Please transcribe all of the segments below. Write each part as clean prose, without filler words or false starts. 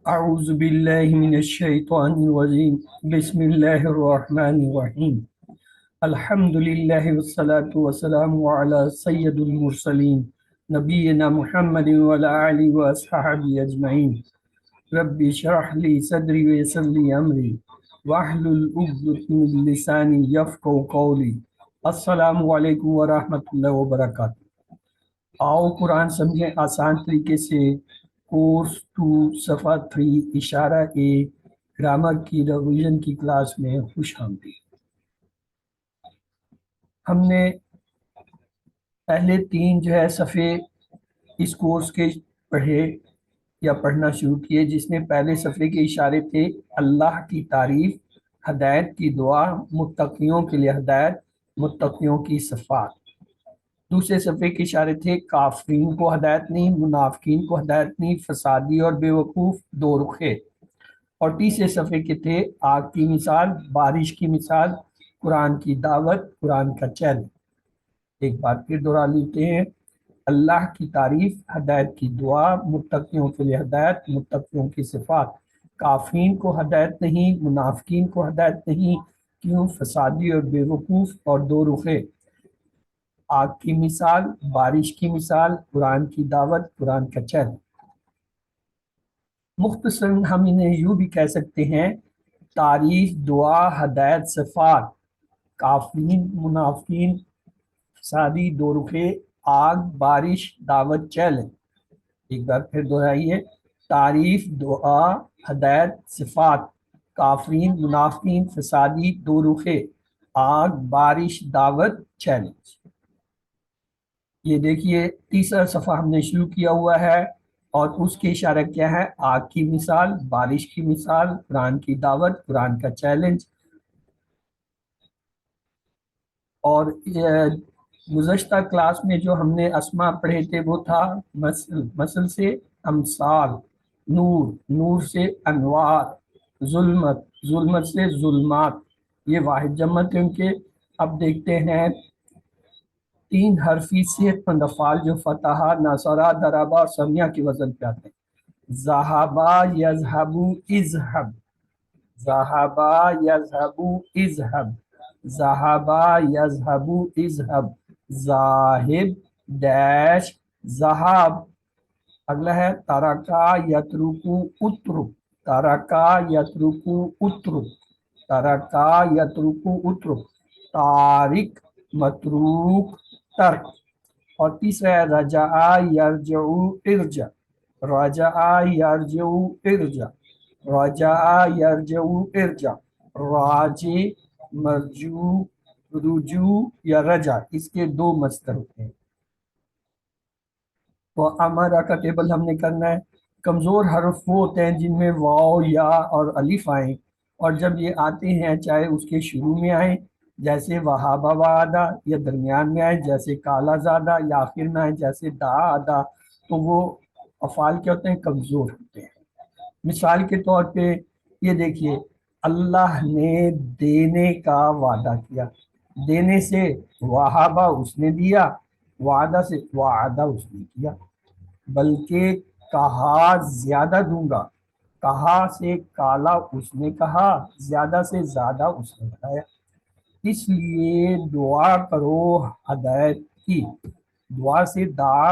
اعوذ باللہ من الشیطان الرجیم بسم اللہ الرحمن الرحیم الحمد للہ والصلاة والسلام علی سید المرسلین نبینا محمد وعلی آلہ واصحابہ اجمعین رب اشرح لی صدری ویسر لی امری واحلل عقدۃ من لسانی یفقہوا قولی۔ السلام علیکم ورحمۃ اللہ وبرکاتہ۔ آؤ قرآن سمجھیں آسان طریقے سے کورس 2 صفحہ 3 اشارہ اے گرامر کی ریویژن کی کلاس میں خوش آمدید۔ ہم نے پہلے 3 صفحے اس کورس کے پڑھے یا پڑھنا شروع کیے، جس میں پہلے صفحے کے اشارے تھے اللہ کی تعریف، ہدایت کی دعا، متقیوں کے لیے ہدایت، متقیوں کی صفات۔ دوسرے صفحے کے اشارے تھے کافرین کو ہدایت نہیں، منافقین کو ہدایت نہیں، فسادی اور بے وقوف دو رخے۔ اور تیسرے صفحے کے تھے آگ کی مثال، بارش کی مثال، قرآن کی دعوت، قرآن کا چیلنج۔ ایک بار پھر دہرا لیتے ہیں، اللہ کی تعریف، ہدایت کی دعا، متقیوں کے لیے ہدایت، متقیوں کی صفات۔ کافرین کو ہدایت نہیں، منافقین کو ہدایت نہیں، کیوں؟ فسادی اور بے وقوف اور دو رخے۔ آگ کی مثال، بارش کی مثال، قرآن کی دعوت، قرآن کا چیلنج۔ مختصراً ہم انہیں یوں بھی کہہ سکتے ہیں، تعریف، دعا، ہدایت، صفات، کافرین، منافقین، فسادی، دو رخے، آگ، بارش، دعوت، چیلنج۔ ایک بار پھر دہرائیے، تعریف، دعا، ہدایت، صفات، کافرین، منافقین، فسادی، دو رخے، آگ، بارش، دعوت، چیلنج۔ یہ دیکھیے تیسرا صفحہ ہم نے شروع کیا ہوا ہے، اور اس کے اشارہ کیا ہے؟ آگ کی مثال، بارش کی مثال، قرآن کی دعوت، قرآن کا چیلنج۔ اور گزشتہ کلاس میں جو ہم نے اسماء پڑھے تھے وہ تھا مثل سے امثال، نور، نور سے انوار، ظلمت، ظلمت سے ظلمات۔ یہ واحد جمع تھے ان کے۔ اب دیکھتے ہیں 3 حرفی صحت مند افعال جو فتحہ، نصرہ، ضربہ اور سمیہ کے وزن پہ آتے ہیں۔ ذہبا، یذہبو، اذہب، ذہبا، یذہبو، اذہب، ذہبا، یذہبو، اذہب، ذاہب ڈیش ذہاب۔ اگلا ہے ترکا، یترکو، اترک، ترکا، یترکو، اترک، ترکا، یترکو، اترک، تارک، متروک، ترک۔ اور تیسرا ہے رجع، یرجعو، ارجع، رجع، یرجعو، ارجع، رجع، یرجعو، ارجع، راجع، مرجو، رجوع یا رجع، اس کے 2 مصدر ہوتے ہیں۔ وہ امرا کا ٹیبل ہم نے کرنا ہے۔ کمزور حرف وہ ہوتے ہیں جن میں واو، یا اور الف آئیں، اور جب یہ آتے ہیں چاہے اس کے شروع میں آئیں جیسے وہابا وعدہ، یا درمیان میں آئے جیسے کالا زادہ، یا آخر میں آئے جیسے دعا ادا، تو وہ افعال کیا ہوتے ہیں؟ کمزور ہوتے ہیں۔ مثال کے طور پہ یہ دیکھیے، اللہ نے دینے کا وعدہ کیا، دینے سے وہابا اس نے دیا، وعدہ سے وعدہ اس نے کیا، بلکہ کہا زیادہ دوں گا، کہا سے کالا اس نے کہا، زیادہ سے زیادہ اس نے بتایا۔ اس لیے دعا کرو ہدایت کی، دعا سے دعا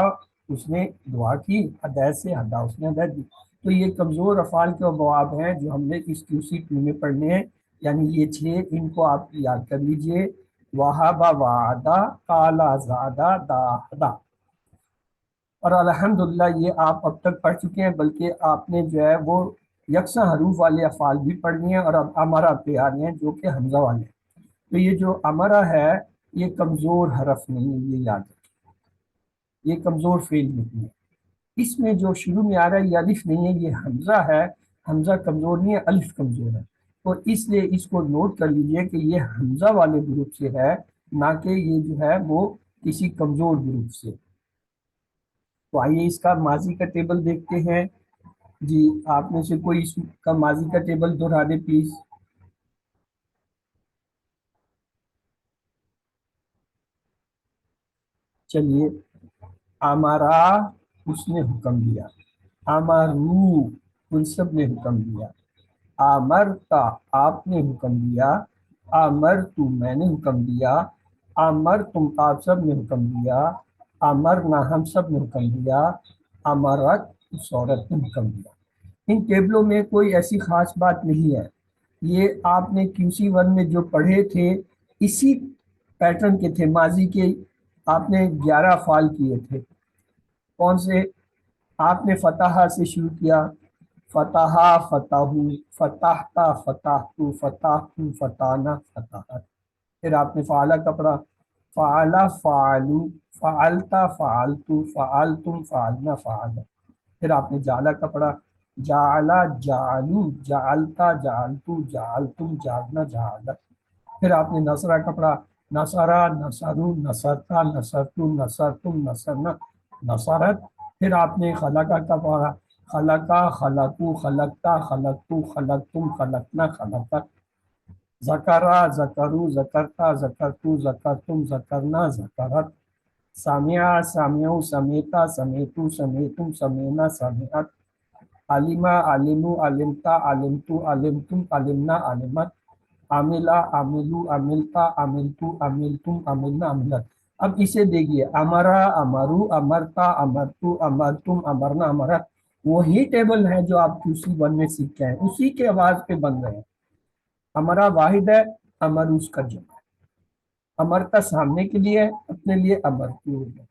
اس نے دعا کی، ہدایت سے ہدا اس نے ہدایت دی۔ تو یہ کمزور افعال کے ابواب ہیں جو ہم نے اس QC2 میں پڑھنے ہیں، یعنی یہ 6 ان کو آپ یاد کر لیجئے، وہابا وعدہ، کالا زادہ، دا ہدا۔ اور الحمدللہ یہ آپ اب تک پڑھ چکے ہیں، بلکہ آپ نے جو ہے وہ یکساں حروف والے افعال بھی پڑھنے ہیں، اور اب امرا پہ آ رہے ہیں جو کہ حمزہ والے ہیں۔ تو یہ جو امرا ہے یہ کمزور حرف نہیں ہے، یہ یاد رکھیں، یہ کمزور فعل نہیں ہے۔ اس میں جو شروع میں آ رہا ہے یہ الف نہیں ہے، یہ حمزہ ہے۔ حمزہ کمزور نہیں ہے، الف کمزور ہے، اور اس لیے اس کو نوٹ کر لیجئے کہ یہ حمزہ والے گروپ سے ہے، نہ کہ یہ جو ہے وہ کسی کمزور گروپ سے۔ تو آئیے اس کا ماضی کا ٹیبل دیکھتے ہیں۔ جی آپ میں سے کوئی اس کا ماضی کا ٹیبل دہرا دے پلیز۔ چلیے، امرا اس نے حکم دیا، امرو उन सब ने हुक्म दिया। आमरता, आपने हुक्म दिया। आमर तू, मैंने हुक्म दिया। आमर तुम, आप सब ने हुक्म दिया। अमरना, हम सब ने हुक्म दिया। अमरत, उस औरत ने हुक्म दिया। इन टेबलों में कोई ऐसी खास बात नहीं है। ये आपने QC1 में जो पढ़े थे, इसी पैटर्न के थे, माजी के। आपने 11 अफ़ाल किए थे। कौन से? आपने फतहा से शुरू किया, फतहा फताहू, फताहता फताहतू, फताहतू फताना फताहत। फिर आपने फ़ाला का पढ़ा, फ़ाला फ़ालू, फ़ालता फ़ालतू, फ़ालतुम फ़ालना फ़ाल। फिर आपने जाला का पढ़ा, जाला जालू, जालता जालतू, जालतुम जालना जाल। फिर आपने नसरा का पढ़ा, नसरा नसरू, नसरता नसरतू, नसरतुम नसरना नसरत। फिर आपने खलका का पढ़ा, खलका खलकू, खलकता खलकतू, खलकतुम खलकना खलकत। ज़करा ज़करू, ज़करता ज़करतू, ज़करतुम ज़करना ज़करत। सामिया सामिऊ, समेता समेतू, समेतुम समेना समेअत। आलिमा आलिमू, आलिमता आलिमतू, आलिमतुम आलिमना आलिमत। आमिला आमिलू, अमिलता अमिलतू, अमिलतुम अमिलना अमिलत। अब इसे देखिए, अमरा अमरू, अमरता अमरतू, अमरतुम अमरना अमरत। वही टेबल है जो आप QC1 में सीख के हैं, उसी के आवाज पे बन रहे हैं। अमरा वाहिद है, अमर उसका जमा है। अमरता सामने के लिए है, अपने लिए अमरतू हो गया।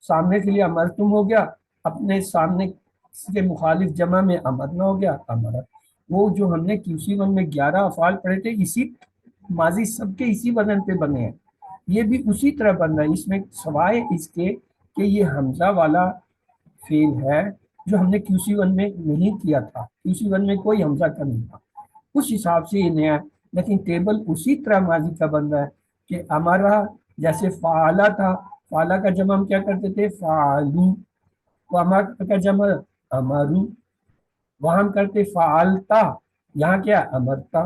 सामने के लिए अमरतुम हो गया, अपने सामने के मुखालिफ जमा में अमरना हो गया, अमरत। वो जो हमने QC1 में 11 अफ़ाल पढ़े थे, इसी माजी सबके इसी वजन पे बने हैं। ये भी उसी तरह बन रहा है, इसमें सवाए इसके कि ये हमजा वाला फेल है जो हमने QC1 में नहीं किया था। QC1 में कोई हमजा का नहीं था, उस हिसाब से ये नया है। लेकिन टेबल उसी तरह माजी का बन रहा है कि हमारा जैसे फाला था, फाला का जमा हम क्या करते थे, फालू। तो अमर का जमा अमरू। वहां हम करते फालता, यहाँ क्या अमरता।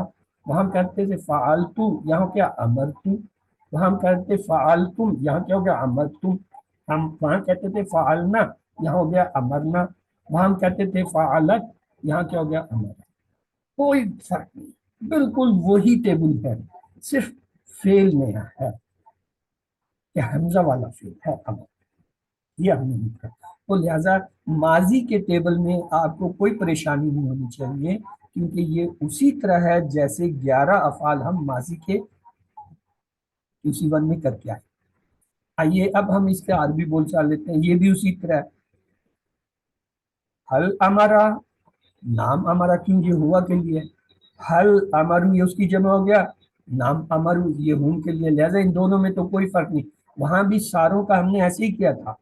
वहां हम करते थे फालतू, यहाँ क्या अमरतू। वहां हम करते फालतुम, यहाँ क्या हो गया अमरतुम। हम वहां कहते थे फालना, यहाँ हो गया अमरना। वहां हम कहते थे फालत, यहाँ क्या हो गया अमर। कोई फर्क नहीं, बिल्कुल वही टेबल है, सिर्फ फेल में है कि हमजा वाला फेल है अमर। ये हमने नहीं कहा। तो लिहाजा माजी के टेबल में आपको कोई परेशानी नहीं होनी चाहिए, क्योंकि ये उसी तरह है जैसे 11 अफ़ाल हम माजी के QC1 में करके आए। आइए अब हम इसके अरबी बोलचाल लेते हैं, ये भी उसी तरह है। हल अमरा, नाम अमरा, क्यों, ये हुआ के लिए। हल अमरू, ये उसकी जमा हो गया, नाम अमरू ये हूं के लिए। लिहाजा इन दोनों में तो कोई फर्क नहीं। वहां भी सारों का हमने ऐसे ही किया था।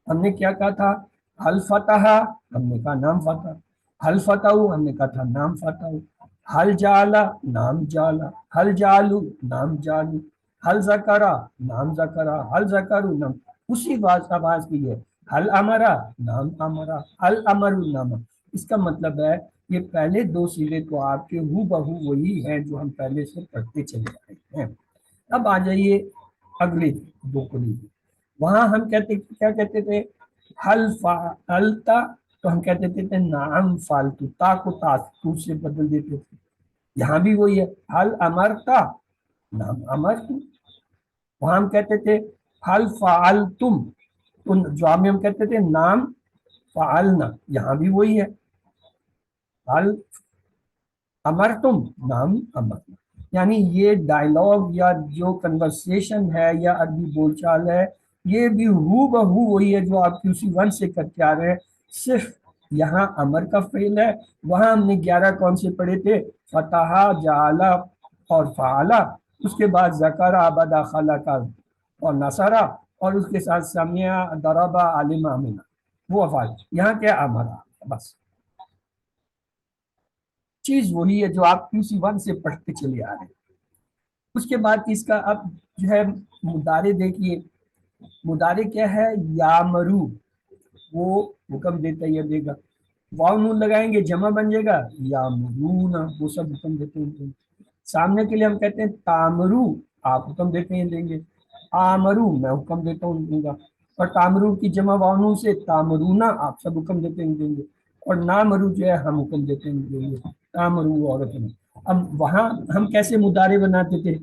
हमने क्या कहा था, हल फतहा, हमने कहा नाम फतह। हल फतहू, हमने कहा था नाम फतहू। हल जाला, नाम जाला। हल जालू, नाम जालू। हल जकरा, नाम जकरा। हल जकरू, नाम। उसी बात आवाज की है। हल अमरा, नाम अमरा। हल अमरू, नाम। इसका मतलब है ये पहले दो सीधे तो आपके हू बहू वही हैं जो हम पहले से पढ़ते चले आए हैं। अब आ जाइए अगले दो को लीजिए। वहां हम कहते क्या कहते थे, हल फालता, तो हम कहते थे नाम फालतू, ता को तातू से बदल देते थे। यहाँ भी वही है, हल अमरता, नाम अमर। वहां हम कहते थे हल फाल तुम, तो जवाब में हम कहते थे नाम फालना। यहाँ भी वही है, हल अमर तुम, नाम अमर। यानी ये डायलॉग या जो कन्वर्सेशन है या अरबी बोलचाल है, ये भी हू बहू वही है जो आप QC1 से करके आ रहे हैं। सिर्फ यहाँ अमर का फेल है। वहां हमने 11 कौन से पढ़े थे, फतहा, जाला और फाला। उसके बाद जकरा, अबदा, खलका और नसरा, और उसके साथ समिया, दरबा, आलिमा, अमिना, वो अफाल। यहाँ क्या अमरा, बस चीज वही है जो आप QC1 से पढ़ते चले आ रहे हैं। उसके बाद इसका अब जो है मुदारे देखिए। मुदारे क्या है, यामरू, वो हुक्म देता है, देगा। वाव नून लगाएंगे जमा बन जाएगा यामरूना, वो सब हुक्म देते हैं। सामने के लिए हम कहते हैं तामरू, आप हुक्म देते हैं देंगे। आमरू, मैं हुक्म देता हूँ दूंगा। और तामरू की जमा वाव नून से तामरूना, आप सब हुक्म देते हैं देंगे। اور نامرو جو ہے ہم حکم دیتے ہیں نامرو عورت میں. اب وہاں ہم کیسے مضارع بناتے تھے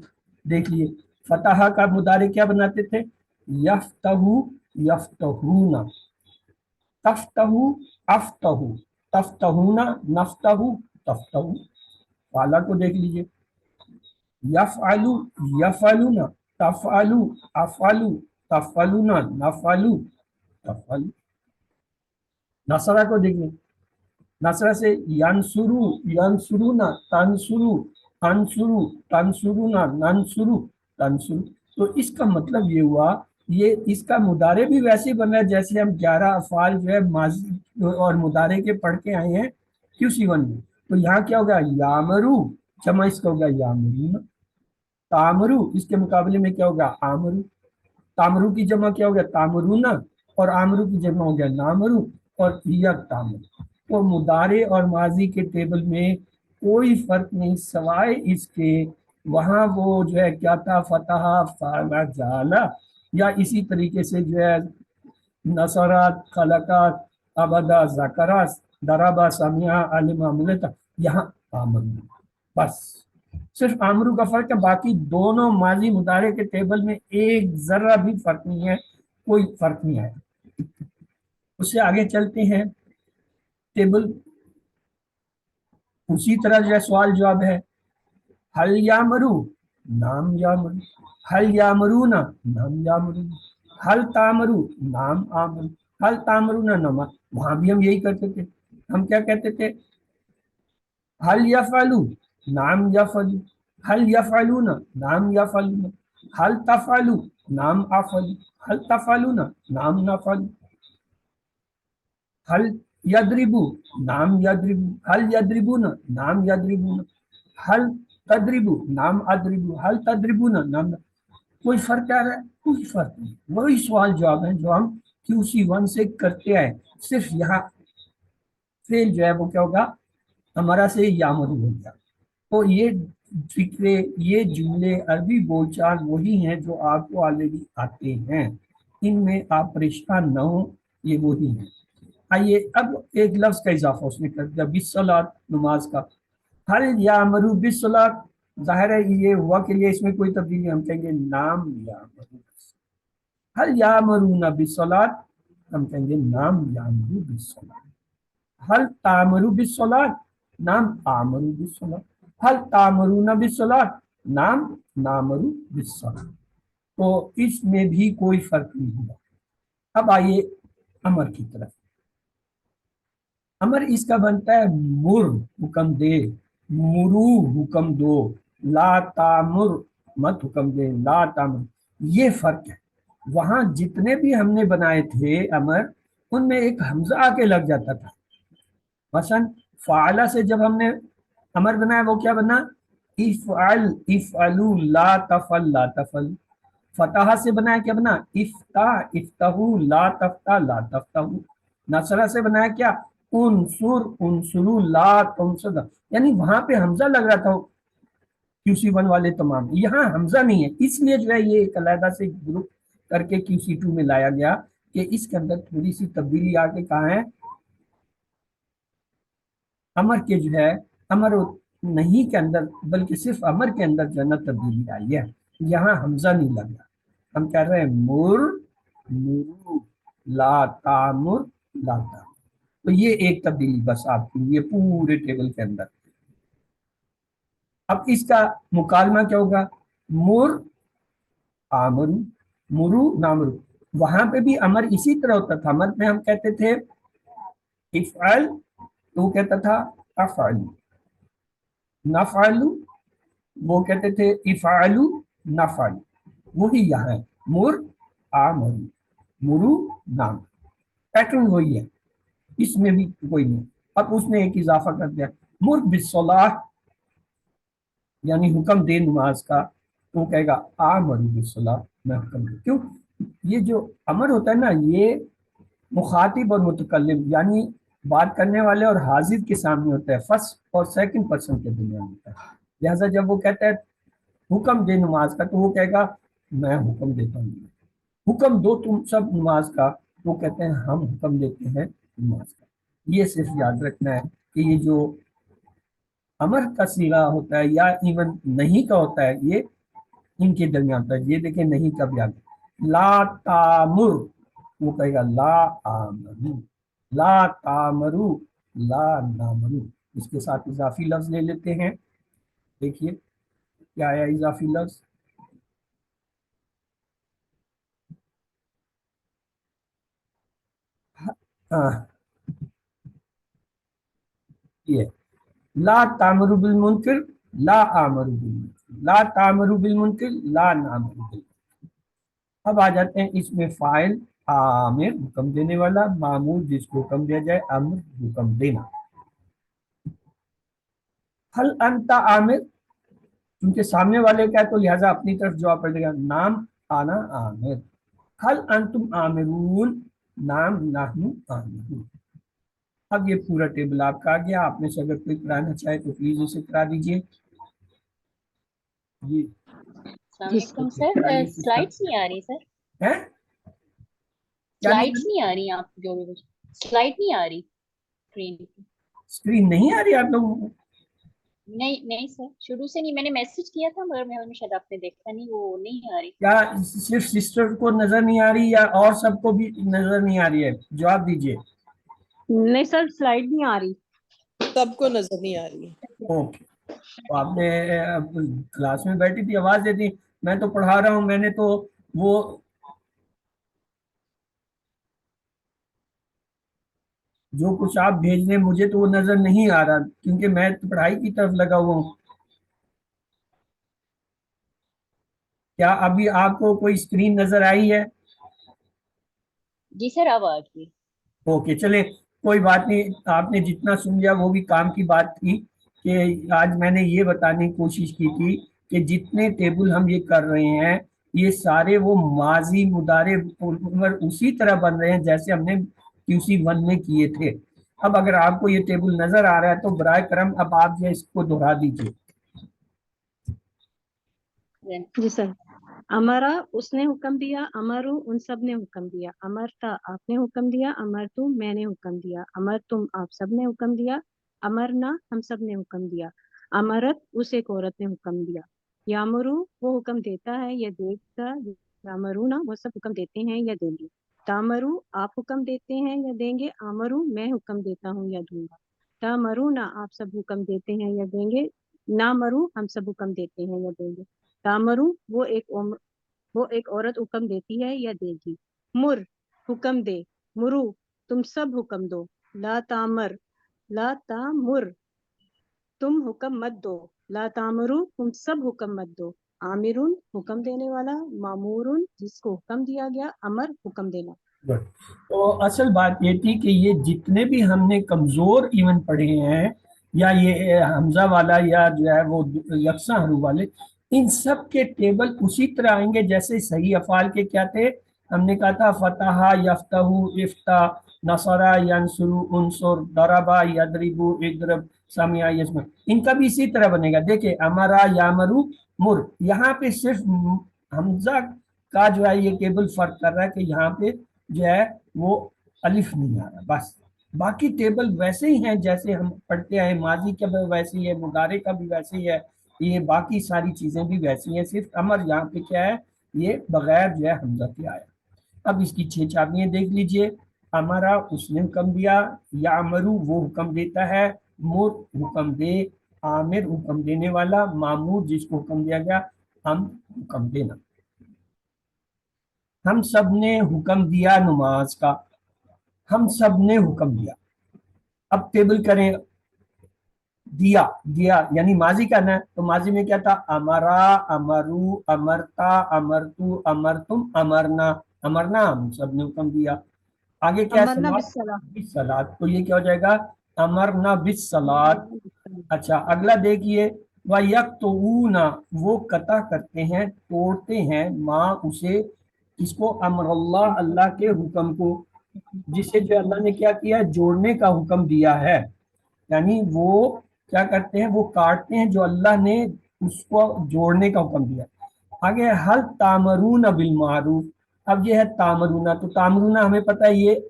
دیکھیے, فتح کا مضارع کیا بناتے تھے؟ یفتح یفتحون, تفتح افتح, تفتحون نفتح تفتح. فعلا کو دیکھ لیجیے, یفعلو یفعلون, تفعلو افعلو تفعلون نفعلو تفعلو. نصرہ کو دیکھیں, نصرہ سے ینصرو ینصرون تنصرو انصرو تنصرون ننصرو تنصرو. تو اس کا مطلب یہ ہوا, یہ اس کا مضارع بھی ویسے بنا ہے جیسے ہم 11 افعال جو ہے ماضی اور مضارع کے پڑھ کے آئے ہیں QC1 میں. تو یہاں کیا ہوگا؟ یامرو, جمع اس کا ہوگا یامرون. تامرو اس کے مقابلے میں کیا ہوگا؟ آمرو. تامرو کی جمع کیا ہوگا؟ تامرون, اور آمرو کی جمع ہو گیا نامرو, اور یک تامرو. تو مضارع اور ماضی کے ٹیبل میں کوئی فرق نہیں سوائے اس کے وہاں وہ جو ہے کیا تھا, فتح فعل جعل, یا اسی طریقے سے جو ہے نصرات خلقات ابدا ذکرات ضربا سمع علم عملت, یہاں آمرو. بس صرف آمرو کا فرق ہے, باقی دونوں ماضی مضارع کے ٹیبل میں ایک ذرہ بھی فرق نہیں ہے, کوئی فرق نہیں ہے. اس سے آگے چلتے ہیں ٹیبل, اسی طرح جو ہے سوال جواب ہے. حل یامرو نام یامرو, حل یامرون نام یامرون, حل تامرو نام آمرو, حل تامرون نام. وہاں بھی ہم یہی کرتے تھے, ہم کیا کہتے تھے؟ حل یفعلو نام یفعلو, حل یفعلون نام یفعلون, حل تفعلو نام افعلو, حل تفعلون نام نفعلو, حل یضربو نام یضربو, حل یضربون نام یضربون, حل تضربو نام اضربو, حل تضربون نام. کوئی فرق آ رہا ہے؟ کوئی فرق نہیں. وہی سوال جواب ہیں جو ہم QC1 سے کرتے ہیں, صرف یہاں فعل جو ہے وہ کیا ہوگا؟ ہمارا سے یامرو ہو گیا. تو یہ فکرے, یہ جملے عربی بول چال وہی ہیں جو آپ کو آلریڈی آتے ہیں, ان میں آپ پریشان نہ ہوں, یہ وہی ہیں. آئیے اب ایک لفظ کا اضافہ اس نے کر دیا, بالصلاۃ, نماز کا. حل یامرو بالصلاۃ, ظاہر ہے یہ ہوا کے لیے اس میں کوئی تبدیلی, ہم کہیں گے نام یامرو. حل یامرون بالصلاۃ, ہم کہیں گے نام یامرو بالصلاۃ. حل تامرو بالصلاۃ, نام آمرو بالصلاۃ. حل تامرون بالصلاۃ, نام نامرو بالصلاۃ. تو اس میں بھی کوئی فرق نہیں ہوا. اب آئیے امر کی طرف. امر اس کا بنتا ہے مر, حکم دے, مرو حکم دو, لا تامر مت حکم دے, لا تامر. یہ فرق ہے. وہاں جتنے بھی ہم نے بنائے تھے امر, ان میں ایک حمزہ آ کے لگ جاتا تھا. مثلا فعلا سے جب ہم نے امر بنایا وہ کیا بنا؟ افعل افعلو لا تفعل لا تفعل. فتح سے بنایا کیا بنا؟ افتح افتحو لا تفتح لا تفتح. نصرہ سے بنایا کیا؟ انصر انصرو لا تنصر. یعنی وہاں پہ حمزہ لگ رہا تھا QC1 والے تمام, یہاں حمزہ نہیں ہے. اس لیے جو ہے یہ ایک علیحدہ سے گروپ کر کے QC2 میں لایا گیا کہ اس کے اندر تھوڑی سی تبدیلی آ کے کہاں ہے, امر کے جو ہے امر نہیں کے اندر بلکہ صرف امر کے اندر جو ہے نا تبدیلی آئی ہے. یہاں حمزہ نہیں لگ رہا, ہم کہہ رہے ہیں مر مرو لا تامر لا تامر. تو یہ ایک تبدیلی بس آپ کی یہ پورے ٹیبل کے اندر. اب اس کا مکالمہ کیا ہوگا؟ مر آمرو, مرو نامرو. وہاں پہ بھی امر اسی طرح ہوتا تھا. امر میں ہم کہتے تھے افعل, تو کہتا تھا افعل. نفعلو, وہ کہتے تھے افعلو نفعل. وہی یہاں ہے, مر آمرو, مرو نام. پیٹرن وہی ہے, اس میں بھی کوئی نہیں. اب اس نے ایک اضافہ کر دیا, مر بالصلاۃ, یعنی حکم دے نماز کا. تو کہے گا آمرو بالصلاۃ, میں حکم دے. کیوں؟ یہ جو امر ہوتا ہے نا, یہ مخاطب اور متکلم یعنی بات کرنے والے اور حاضر کے سامنے ہوتا ہے, فرسٹ اور سیکنڈ پرسن کے درمیان ہوتا ہے. لہٰذا جب وہ کہتا ہے حکم دے نماز کا, تو وہ کہے گا میں حکم دیتا ہوں. حکم دو تم سب نماز کا, وہ کہتے ہیں ہم حکم دیتے ہیں نماز کا. ये सिर्फ याद रखना है कि ये जो अमर का सीगा होता है या इवन नहीं का होता है, ये इनके दरमियान होता है। ये देखें नहीं का भी आगे, ला तामुर, वो कहेगा ला आमरू, ला तामरू, ला नामरू। इसके साथ इजाफी लफ्ज ले लेते हैं। देखिए क्या आया इजाफी लफ्ज, हाँ ये ला तामरू बिल मुनकिर, ला आमरू बिल मुनकिर, ला तामरू बिल मुनकिर, ला नामरू बिल। अब आ जाते हैं इसमें फाइल, आमिर हुक्म देने वाला, मामूल जिसको हुक्म दिया जाए, अम्र हुक्म देना। हल अंता आमिर, क्योंकि सामने वाले का है तो लिहाजा अपनी तरफ जवाब पड़ेगा, नाम आना आमिर। हल अंतुम आमिरून, नाम नाहनु आमिरून। अब ये पूरा टेबल आपका आ गया। आप में से अगर कोई कराना चाहे तो प्लीज उसे करा दीजिए जी। अस्सलामुअलैकुम सर, स्लाइड्स नहीं आ रही सर, है क्या नहीं, स्लाइड्स नहीं आ रही, आप जो भी स्लाइड नहीं आ रही स्क्रीन पे। स्क्रीन नहीं आ रही आप लोगों को? नहीं नहीं सर, शुरू से नहीं, मैंने मैसेज किया था मगर मैं शायद आपने देखा नहीं, वो नहीं आ रही। क्या सिर्फ सिस्टर को नजर नहीं आ रही या और सबको भी नजर नहीं आ रही है? जवाब दीजिए। नहीं सर, स्लाइड नहीं आ रही, सबको नजर नहीं आ रही है। ओके, तो आपने क्लास में बैठी थी, आवाज देती, मैं तो पढ़ा रहा हूँ, मैंने तो वो जो कुछ आप भेज रहे हैं मुझे तो वो नजर नहीं आ रहा, क्योंकि मैं तो पढ़ाई की तरफ लगा हुआ हूँ। क्या अभी आपको कोई स्क्रीन नजर आई है? जी सर, अब आ गई। ओके चले, कोई बात नहीं, आपने जितना सुन लिया वो भी काम की बात थी। कि आज मैंने ये बताने की कोशिश की थी कि जितने टेबल हम ये कर रहे हैं, ये सारे वो माजी मुदारे उसी तरह बन रहे हैं जैसे हमने QC1 में किए थे। अब अगर आपको ये टेबल नजर आ रहा है तो बराए करम अब आप जो इसको दोहरा दीजिए। जी सर। अमरा उसने हुक्म दिया, अमरु उन सब ने हुक्म दिया, अमरता आपने हुक्म दिया, अमर तुम मैंने हुक्म दिया, अमर तुम आप सब ने हुक्म दिया, अमरना हम सब ने हुक्म दिया, अमरत उस एक औरत ने हुक्म दिया, यामरू वो हुक्म देता है या देगा, यामरूना वो सब हुक्म देते हैं या देंगे, तामरू आप हुक्म देते हैं या देंगे, आमरू मैं हुक्म देता हूँ या दूंगा, तामरूना आप सब हुक्म देते हैं या देंगे, नामरू हम सब हुक्म देते हैं या देंगे, तामरू वो एक औरत हुक्म देती है या देगी, मुर हुक्म दे, मुरु तुम सब हुक्म दो, ला तामर ला तामुर तुम हुक्म मत दो, ला तामरू तुम सब हुक्म मत दो, आमिरुन हुक्म देने वाला, मामूरुन जिसको हुक्म दिया गया, अमर हुक्म देना। गुड। तो असल बात ये थी कि ये जितने भी हमने कमजोर इवन पढ़े हैं, या ये हमजा वाला या जो है वो यकसा हरू वाले, इन सब के टेबल उसी तरह आएंगे जैसे सही अफाल के क्या थे। हमने कहा था फतहा यफ्तहू इफ्ता, नसरा यंसुरु उनसुर, दरबा यदरिबु इदरब, समिया यस्मा, इनका भी इसी तरह बनेगा। देखिए अमरा यामरू मुर, यहाँ पे सिर्फ हमजा का जो है ये टेबल फर्क कर रहा है कि यहाँ पे जो है वो अलिफ नहीं आ रहा, बस बाकी टेबल वैसे ही हैं जैसे हम पढ़ते आए, माजी का भी वैसे ही है, मुदारे का भी वैसे ही है, ये बाकी सारी चीजें भी वैसी हैं, सिर्फ अमर यहाँ पे क्या है, ये बगैर जो है हमजा के आया। अब इसकी 6 चाबियां देख लीजिए। अमरा उसने हुक्म दिया, या अमरू वो हुक्म देता है, मुर हुक्म दे, आमिर हुक्म देने वाला, मामूर जिसको हुक्म दिया गया, हम हुक्म देना। हम सब ने हुक्म दिया नमाज का, हम सब ने हुक्म दिया। अब टेबल करें, दिया दिया यानी माजी करना है, तो माजी में क्या था, अमरा अमरू अमरता अमरतु अमरतुम अमरना, अमरना हम सब ने हुक्म दिया। आगे क्या है, अमरना सलात, बिस्सलाह, बिस्सलात, तो ये क्या हो जाएगा, अमरना बिस्सलात। अच्छा अगला देखिए, व यक्तूना वो कता करते हैं, तोड़ते हैं, माँ उसे, किसको, अमरल्लाह अल्लाह के हुक्म को, जिसे जो अल्लाह ने क्या किया है, जोड़ने का हुक्म दिया है। यानी वो क्या करते हैं, वो काटते हैं जो अल्लाह ने उसको जोड़ने का हुक्म दिया। आगे हल तामरून बिल मारूफ, अब ये है तामरूना, तो तामरूना हमें पता है ये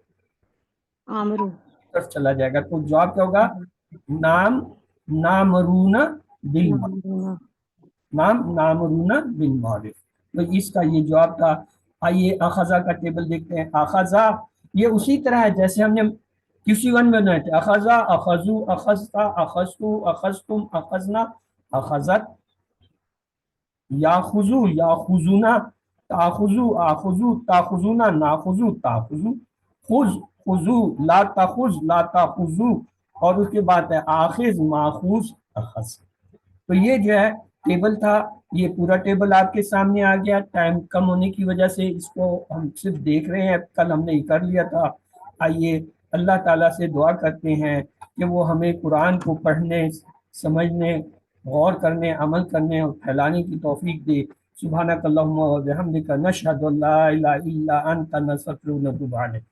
आमरू तरफ चला जाएगा। तो जवाब क्या होगा? नाम नामरून बिल नामरूना नाम नामरून बिल मारिफ। तो इसका ये जवाब था। आइए अखजा का टेबल देखते हैं। अखजा ये उसी तरह है जैसे हमने किसी वन में बनाए थे। अखजा, अखजू, अखजता, अखजतू, अखजतुम, अखजना, अखजत, याखुजू, याखुजुना, ताखुजू, आखुजू, ताखुजुना, नाखुजू, ताखुजू, खुज, खुजू, ला ताखुज, ला ताखुजू, और उसके बाद है आखिज, माखूज, अखज। तो ये जो है टेबल था, ये पूरा टेबल आपके सामने आ गया। टाइम कम होने की वजह से इसको हम सिर्फ देख रहे हैं, कल हमने ये कर लिया था। आइए अल्लाह ताला से दुआ करते हैं कि वो हमें कुरान को पढ़ने, समझने, गौर करने, अमल करने और फैलाने की तौफीक दे। सुब्हानक अल्लाहुम्मा व बिहम्दिका नशहदु अल्ला इलाहा इल्ला अंता नस्तगफिरुका व नतूबु इलैक।